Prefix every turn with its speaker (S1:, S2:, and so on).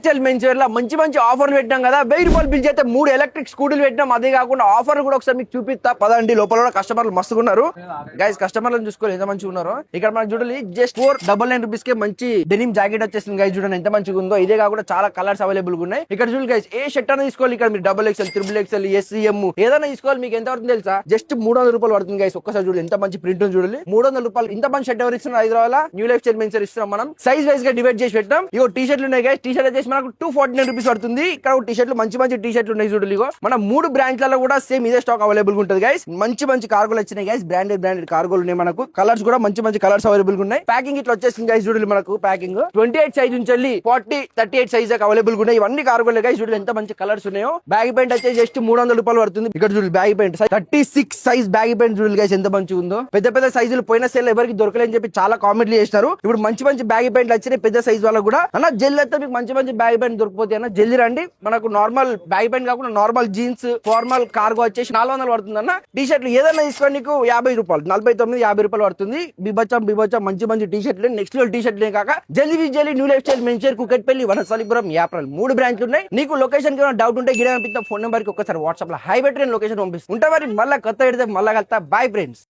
S1: Style men's wear లా మంచి మంచి ఆఫర్లు పెట్టినాం కదా. 1000 రూపాయలు బిల్ చేస్తే 3 ఎలక్ట్రిక్ స్కూటీలు పెట్టినాం. అదే కాకుండా ఆఫర్ కూడా ఒకసారి మీకు చూపిస్తా పదండి. లోపల కూడా కస్టమర్లు మస్తుగా ఉన్నారు గైస్. కస్టమర్లను చూసుకోవాలి ఎంత మంచిగా ఉన్నారో. ఇక్కడ మనకు చూడాలి జస్ట్ 499 రూపీస్ కే మంచి డెనిమ్ జాకెట్ వచ్చేసింది గైస్. చూడండి ఎంత మంచిగా ఉందో. ఇదే కాకుండా చాలా కలర్స్ అవైలబుల్ గా ఉన్నాయి. ఇక్కడ చూడండి గైస్, ఏ షర్ట్ అయినా తీసుకోవాలి. ఇక్కడ మీరు XXL, XXL, SCM ఏదైనా తీసుకోవాలి. మీకు ఎంత పడుతుంది తెలుసా? జస్ట్ 300 రూపాయలు పడుతుంది గైస్. ఒక్కసారి చూడండి ఎంత మంచి ప్రింట్ ఉంది చూడాలి. 300 రూపాయలు. ఇంత మంచి షర్ట్ ఎవరు ఇస్తున్నారు? Hyderabad new life style men's wear ఇస్తున్నాం మనం. సైజ్ వైజ్ గా డివైడ్ చేసి పెట్టాం. ఇగో టీ షర్ట్లు ఉన్నాయి గైస్. టీ షర్ట్ వచ్చేసి మనకు 249 రూపీస్ పడుతుంది. ఇక్కడ టీ షర్ట్లు మంచి మంచి టీ షర్ట్లు ఉన్నాయి చూడాలి. ఇగో మన 3 బ్రాంచ్లలో కూడా సేమ్ ఇదే స్టాక్ అవైలబుల్ ఉంటుంది గైస్. మంచి మంచి కార్గోలు వచ్చినాయి గైస్. బ్రాండెడ్ కార్గోలు ఉన్నాయి మనకు. కలర్స్ కూడా మంచి మంచి కలర్స్ అవైలబుల్ ఉన్నాయి. ప్యాకింగ్ ఇట్లా వచ్చేసింది గైస్. చూడాలి మనకు ప్యాకింగ్ 28 సైజ్ నుంచి 40, 38 సైజ్ అవైలబుల్ ఉన్నాయి. ఇవన్నీ కార్గోలు గైస్. చూడాలి ఎంత మంచి కలర్స్ ఉన్నాయో. బ్యాగ్ ప్యాంట్ వచ్చేసి జస్ట్ 300 రూపాయలు పడుతుంది. ఇక్కడ చూడాలి bag pant 36 size bag pant చూడాలి గైస్ ఎంత మంచిగా ఉందో. పెద్ద పెద్ద సైజులు పోయిన సేల్ ఎవరికి దొరకలేని చెప్పి చాలా కామెంట్లు చేస్తారు. ఇప్పుడు మంచి మంచి బ్యాగ్ ప్యాంట్లు వచ్చినాయి పెద్ద సైజ్ వాళ్ళకు కూడా. అన్న జల్లి అయితే మీకు మంచి మంచి బ్యాగ్ ప్యాంట్ దొరికిపోతాయి అన్న. జల్లి రండి. మనకు నార్మల్ బ్యాగ్ ప్యాంట్ కాకుండా నార్మల్ జీన్స్ ఫార్మల్ కార్గో వచ్చేసి 400 పడుతుంది అన్న. టీ షర్ట్లు ఏదైనా తీసుకోండి నీకు 50 రూపాయలు, 49, 50 రూపాయలు పడుతుంది. బిబచ్చం మంచి మంచి టీ షర్ట్లు, నెక్స్ట్ లెవెల్ టీ షర్ట్లే కాక జల్దీ new life style men's wear, Kukatpally, Vanasthalipuram, యాప్రల్ 3 బ్రాంచ్లు ఉన్నాయి. నీకు లొకేషన్ కి డౌట్ ఉంటే గిడ పంపిస్తా. ఫోన్ నెంబర్ కి ఒకసారి వాట్సాప్ లో హై బెటర్ లొకేషన్ పంపిస్తుంది. ఉంటా మరి మళ్ళీ కొత్త మళ్ళీ కలుతా. Bye friends.